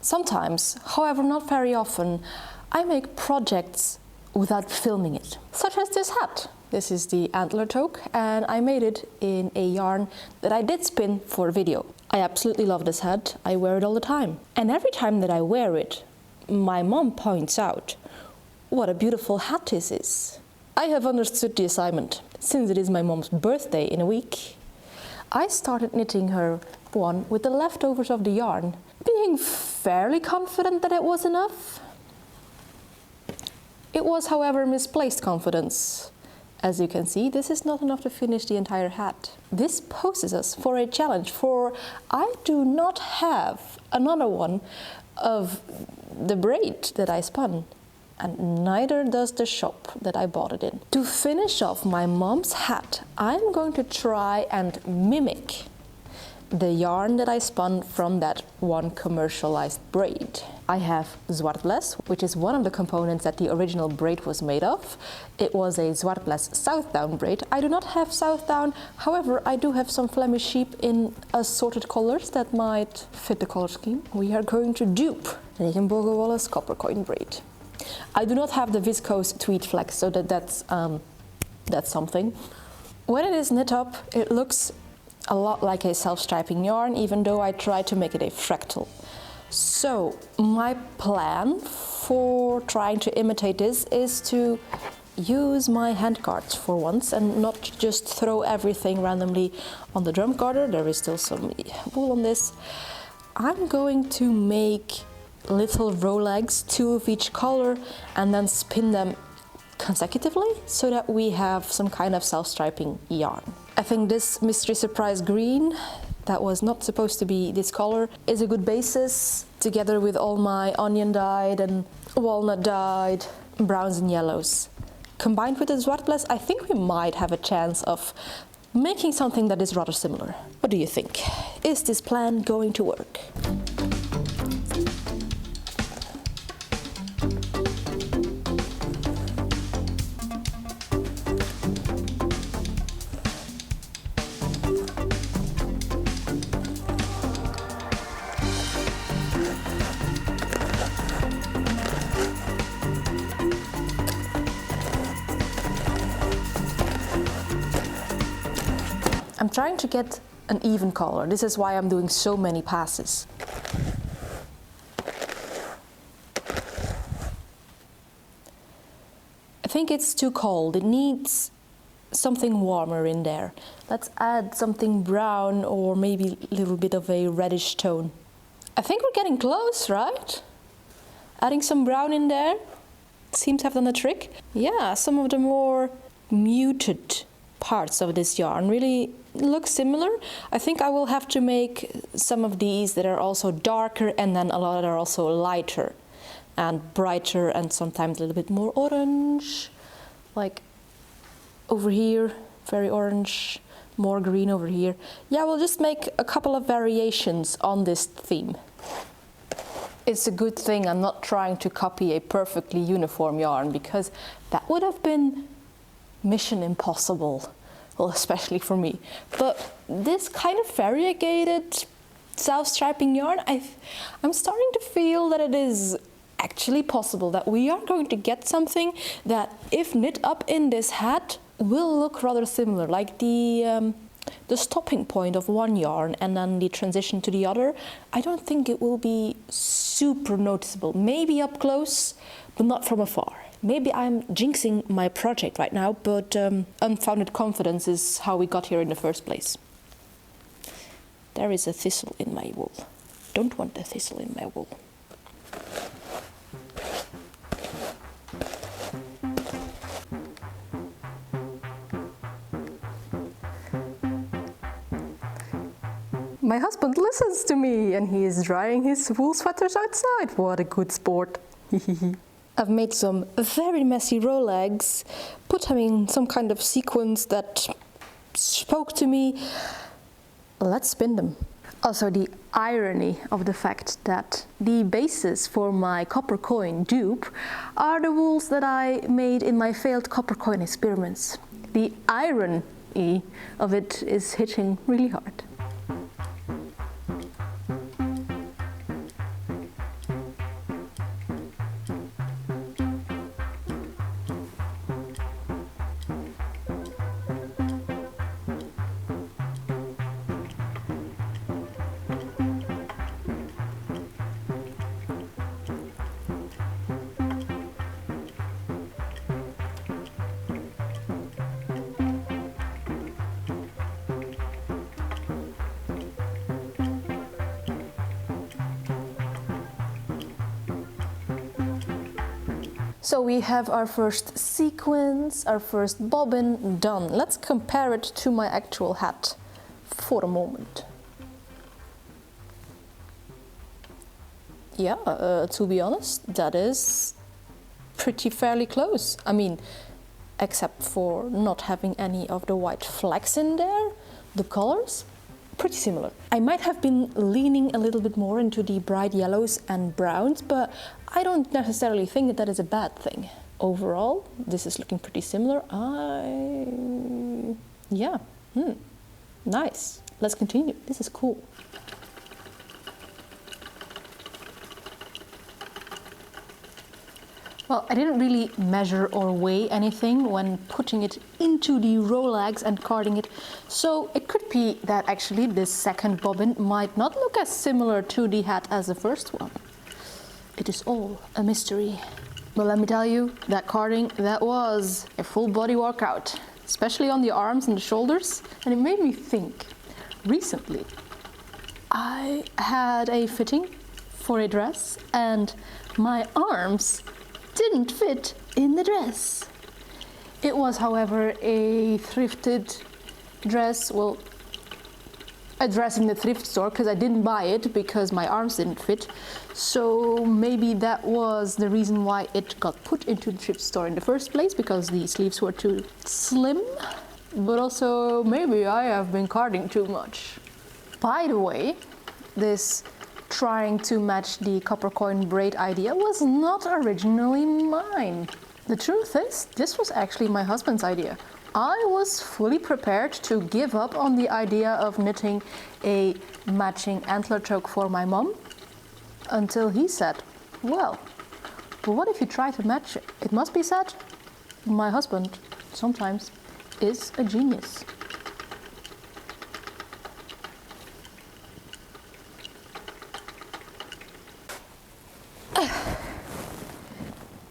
Sometimes, however not very often, I make projects without filming it, such as this hat. This is the Antler Toque, and I made it in a yarn that I did spin for a video. I absolutely love this hat. I wear it all the time. And every time that I wear it, my mom points out what a beautiful hat this is. I have understood the assignment. Since it is my mom's birthday in a week, I started knitting her one with the leftovers of the yarn, being fairly confident that it was enough. It was, however, misplaced confidence. As you can see, this is not enough to finish the entire hat. This poses us for a challenge, for I do not have another one of the braid that I spun, and neither does the shop that I bought it in. To finish off my mom's hat, I'm going to try and mimic the yarn that I spun from that one commercialized braid. I have zwartbles, which is one of the components that the original braid was made of. It was a zwartbles southdown braid. I do not have southdown, however, I do have some Flemish sheep in assorted colors that might fit the color scheme. We are going to dupe Regenbogenwolle's copper coin braid. I do not have the viscose tweed flex, so that's something. When it is knit up, it looks a lot like a self-striping yarn, even though I try to make it a fractal. So my plan for trying to imitate this is to use my hand cards for once and not just throw everything randomly on the drum garter. There is still some wool on this. I'm going to make little row legs, 2 of each color, and then spin them consecutively so that we have some kind of self-striping yarn. I think this mystery surprise green, that was not supposed to be this color, is a good basis, together with all my onion dyed and walnut dyed browns and yellows. Combined with the zwartbles, I think we might have a chance of making something that is rather similar. What do you think? Is this plan going to work? I'm trying to get an even color. This is why I'm doing so many passes. I think it's too cold. It needs something warmer in there. Let's add something brown or maybe a little bit of a reddish tone. I think we're getting close, right? Adding some brown in there seems to have done the trick. Yeah, some of the more muted parts of this yarn really look similar. I think I will have to make some of these that are also darker and then a lot that are also lighter and brighter and sometimes a little bit more orange. Like over here, very orange, more green over here. Yeah, we'll just make a couple of variations on this theme. It's a good thing I'm not trying to copy a perfectly uniform yarn, because that would have been mission impossible, well, especially for me. But this kind of variegated self-striping yarn, I'm starting to feel that it is actually possible that we are going to get something that, if knit up in this hat, will look rather similar, like the stopping point of one yarn and then the transition to the other. I don't think it will be super noticeable. Maybe up close, but not from afar. Maybe I'm jinxing my project right now, but unfounded confidence is how we got here in the first place. There is a thistle in my wool. Don't want a thistle in my wool. My husband listens to me and he is drying his wool sweaters outside. What a good sport. I've made some very messy row legs, put them in some kind of sequence that spoke to me. Let's spin them. Also, the irony of the fact that the basis for my copper coin dupe are the wools that I made in my failed copper coin experiments. The irony of it is hitting really hard. So we have our first sequence, our first bobbin done. Let's compare it to my actual hat for a moment. Yeah, to be honest, that is pretty fairly close. I mean, except for not having any of the white flecks in there, the colors, pretty similar. I might have been leaning a little bit more into the bright yellows and browns, but I don't necessarily think that is a bad thing. Overall, this is looking pretty similar. Nice. Let's continue. This is cool. Well, I didn't really measure or weigh anything when putting it into the rolags and carding it, so it could be that actually this second bobbin might not look as similar to the hat as the first one. It is all a mystery. But let me tell you, that carding, that was a full body workout, especially on the arms and the shoulders, and it made me think. Recently, I had a fitting for a dress and my arms didn't fit in the dress. It was, however, a thrifted dress, well, a dress in the thrift store, because I didn't buy it because my arms didn't fit. So maybe that was the reason why it got put into the thrift store in the first place, because the sleeves were too slim. But also maybe I have been carding too much. By the way, this trying to match the copper coin braid idea was not originally mine. The truth is, this was actually my husband's idea. I was fully prepared to give up on the idea of knitting a matching antler toque for my mom, until he said, well, but what if you try to match it? It must be said, my husband sometimes is a genius.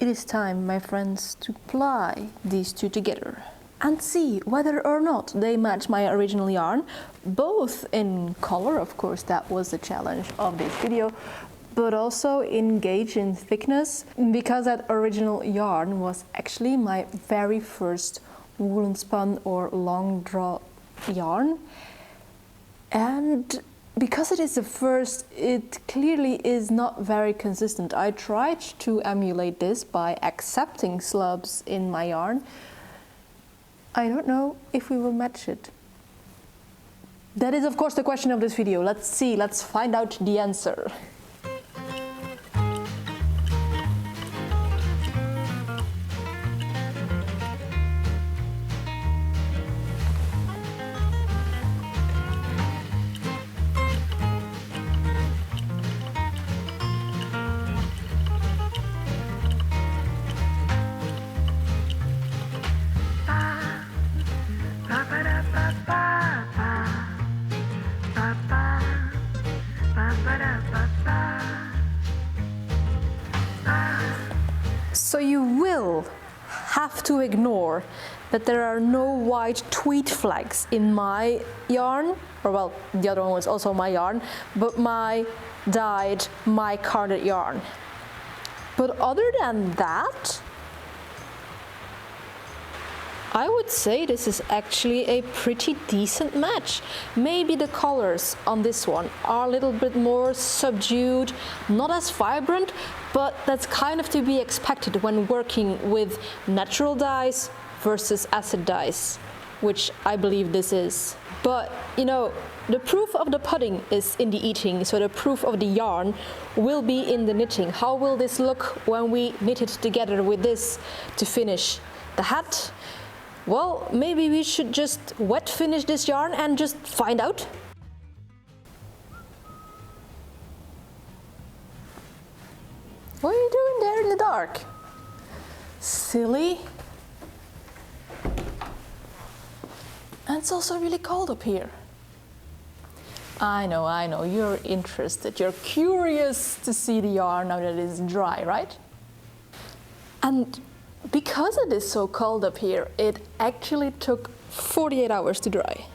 It is time, my friends, to ply these two together and see whether or not they match my original yarn, both in color, of course, that was the challenge of this video, but also in gauge and thickness, because that original yarn was actually my very first woolen spun or long draw yarn. And because it is the first, it clearly is not very consistent. I tried to emulate this by accepting slubs in my yarn. I don't know if we will match it. That is, of course, the question of this video. Let's see, let's find out the answer. So you will have to ignore that there are no white tweed flags in my yarn, or well, the other one was also my yarn, but my dyed, my carded yarn. But other than that, I would say this is actually a pretty decent match. Maybe the colors on this one are a little bit more subdued, not as vibrant, but that's kind of to be expected when working with natural dyes versus acid dyes, which I believe this is. But, you know, the proof of the pudding is in the eating, so the proof of the yarn will be in the knitting. How will this look when we knit it together with this to finish the hat? Well, maybe we should just wet finish this yarn and just find out. What are you doing there in the dark? Silly. And it's also really cold up here. I know, you're interested. You're curious to see the yarn now that it is dry, right? And because it is so cold up here, it actually took 48 hours to dry.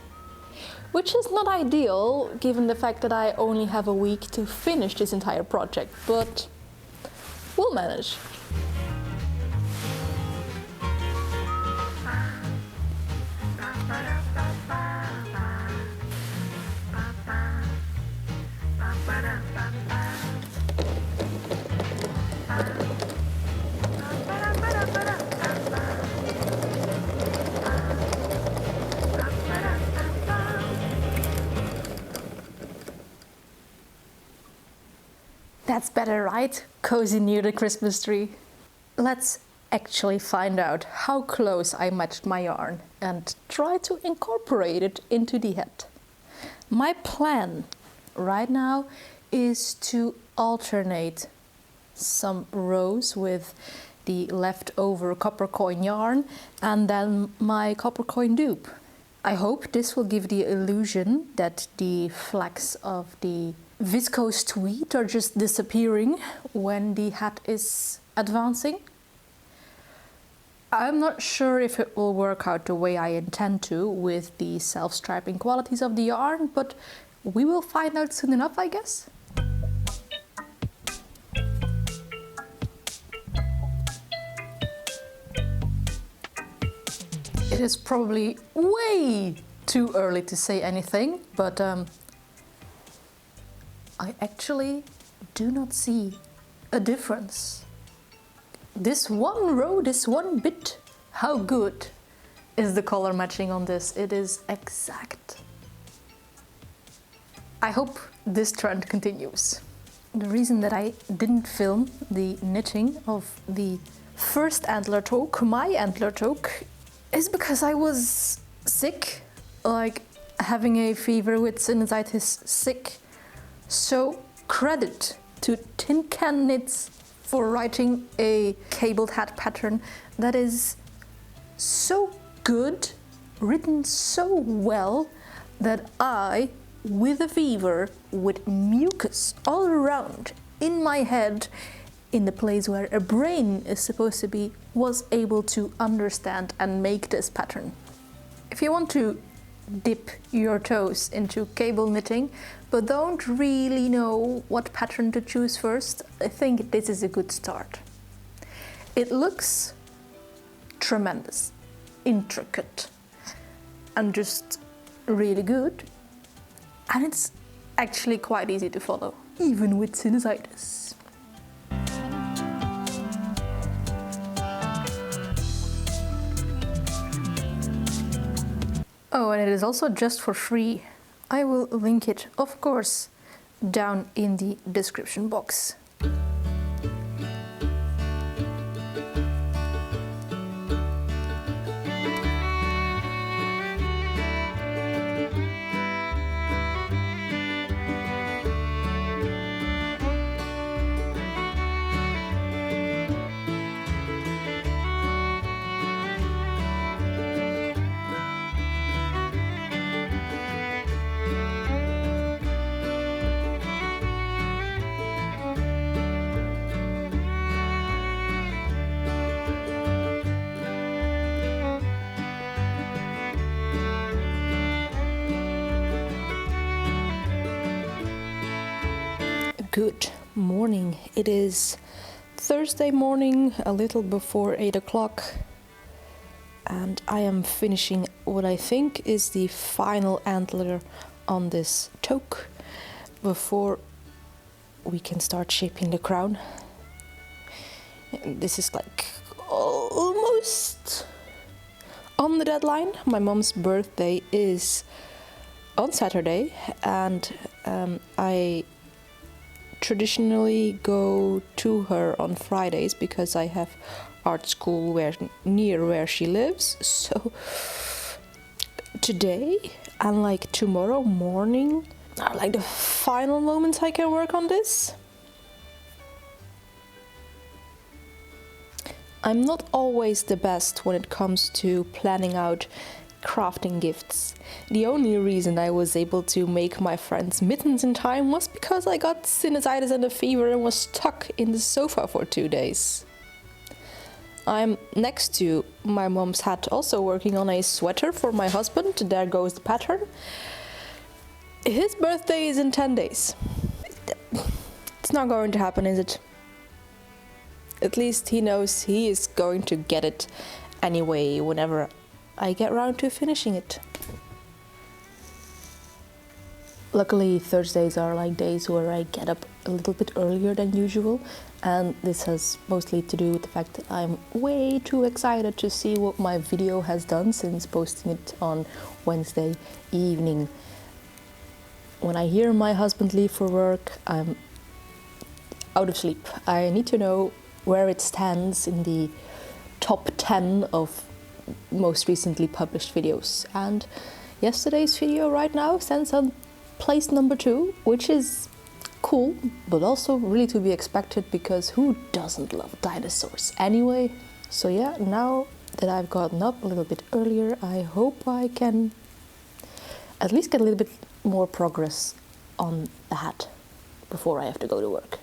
Which is not ideal, given the fact that I only have a week to finish this entire project, but we'll manage. That's better, right? Cozy near the Christmas tree. Let's actually find out how close I matched my yarn and try to incorporate it into the hat. My plan right now is to alternate some rows with the leftover copper coin yarn and then my copper coin dupe. I hope this will give the illusion that the flecks of the viscose tweed are just disappearing when the hat is advancing. I'm not sure if it will work out the way I intend to with the self-striping qualities of the yarn, but we will find out soon enough, I guess. It is probably way too early to say anything, but I actually do not see a difference. This one row, this one bit, how good is the color matching on this? It is exact. I hope this trend continues. The reason that I didn't film the knitting of the first antler toque, my antler toque, is because I was sick, like having a fever with sinusitis, sick. So credit to TinCan Knits for writing a cabled hat pattern that is so good, written so well, that I, with a fever, with mucus all around in my head, in the place where a brain is supposed to be, was able to understand and make this pattern. If you want to dip your toes into cable knitting, but don't really know what pattern to choose first, I think this is a good start. It looks tremendous, intricate, and just really good. And it's actually quite easy to follow, even with sinusitis. Oh, and it is also just for free. I will link it, of course, down in the description box. Good morning. It is Thursday morning, a little before 8 o'clock, and I am finishing what I think is the final antler on this toque before we can start shaping the crown. This is like almost on the deadline. My mom's birthday is on Saturday, and I traditionally go to her on Fridays because I have art school near where she lives. So today and like tomorrow morning are like the final moments I can work on this. I'm not always the best when it comes to planning out crafting gifts. The only reason I was able to make my friend's mittens in time was because I got sinusitis and a fever and was stuck in the sofa for 2 days. I'm next to my mom's hat also working on a sweater for my husband. There goes the pattern. His birthday is in 10 days. It's not going to happen, is it? At least he knows he is going to get it anyway whenever I get around to finishing it. Luckily, Thursdays are like days where I get up a little bit earlier than usual, and this has mostly to do with the fact that I'm way too excited to see what my video has done since posting it on Wednesday evening. When I hear my husband leave for work, out of sleep. I need to know where it stands in the top 10 of most recently published videos. And yesterday's video right now stands on place number 2, which is cool, but also really to be expected, because who doesn't love dinosaurs anyway? So yeah, now that I've gotten up a little bit earlier, I hope I can at least get a little bit more progress on the hat before I have to go to work.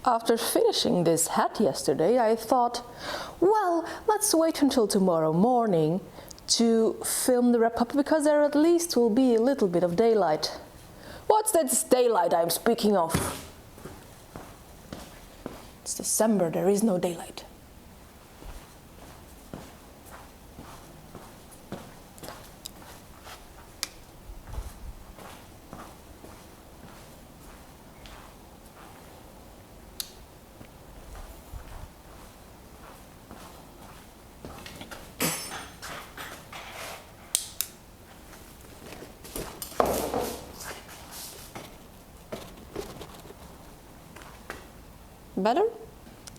After finishing this hat yesterday, I thought, well, let's wait until tomorrow morning to film the wrap-up, because there at least will be a little bit of daylight. What's that daylight I'm speaking of? It's December, there is no daylight. Better?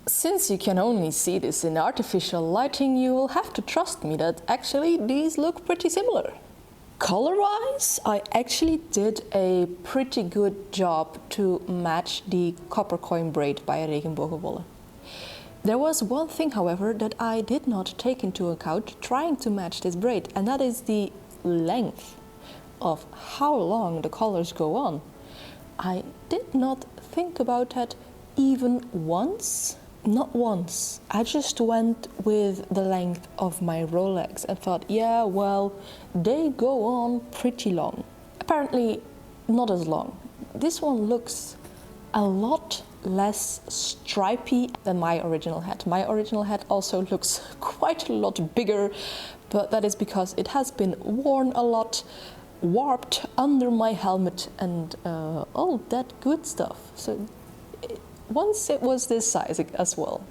Since you can only see this in artificial lighting, you will have to trust me that actually these look pretty similar. Color-wise, I actually did a pretty good job to match the copper coin braid by Regenbogenwolle. There was one thing, however, that I did not take into account trying to match this braid, and that is the length of how long the colors go on. I did not think about that even once. Not once. I just went with the length of my Rolex and thought, yeah, well, they go on pretty long. Apparently not as long. This one looks a lot less stripy than my original hat. My original hat also looks quite a lot bigger, but that is because it has been worn a lot, warped under my helmet, and all that good stuff. So once it was this size as well.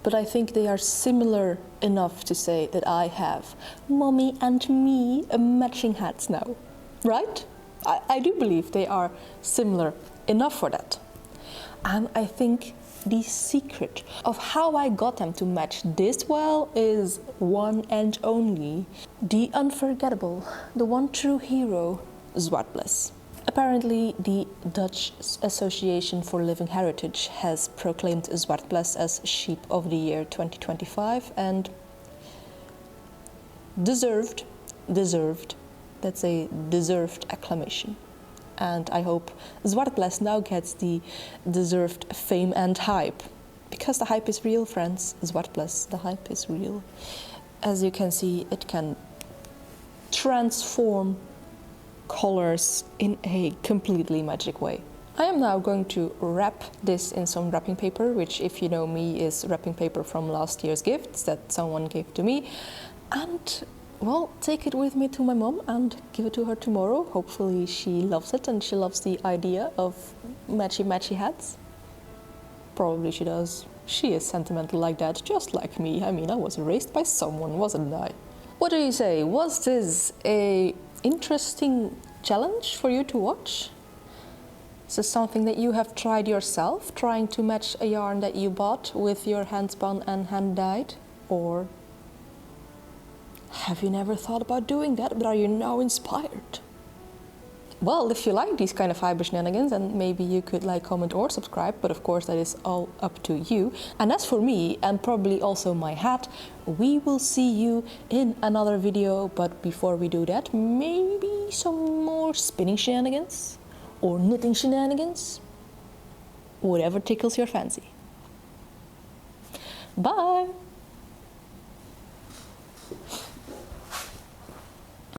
But I think they are similar enough to say that I have mommy and me matching hats now, right? I do believe they are similar enough for that. And I think the secret of how I got them to match this well is one and only the unforgettable, the one true hero, zwartbles. Apparently, the Dutch Association for Living Heritage has proclaimed zwartbles as Sheep of the Year 2025, and deserved, that's a deserved acclamation. And I hope zwartbles now gets the deserved fame and hype, because the hype is real, friends. Zwartbles, the hype is real. As you can see, it can transform colors in a completely magic way. I am now going to wrap this in some wrapping paper, which, if you know me, is wrapping paper from last year's gifts that someone gave to me, and well, take it with me to my mom and give it to her tomorrow. Hopefully she loves it and she loves the idea of matchy hats. Probably she does. She is sentimental like that, just like me. I mean, I was raised by someone, wasn't I? What do you say? Was this a interesting challenge for you to watch? Is this something that you have tried yourself, trying to match a yarn that you bought with your hand spun and hand dyed? Or have you never thought about doing that, but are you now inspired? Well, if you like these kind of fiber shenanigans, then maybe you could like, comment or subscribe, but of course that is all up to you. And as for me, and probably also my hat, we will see you in another video. But before we do that, maybe some more spinning shenanigans or knitting shenanigans, whatever tickles your fancy. Bye!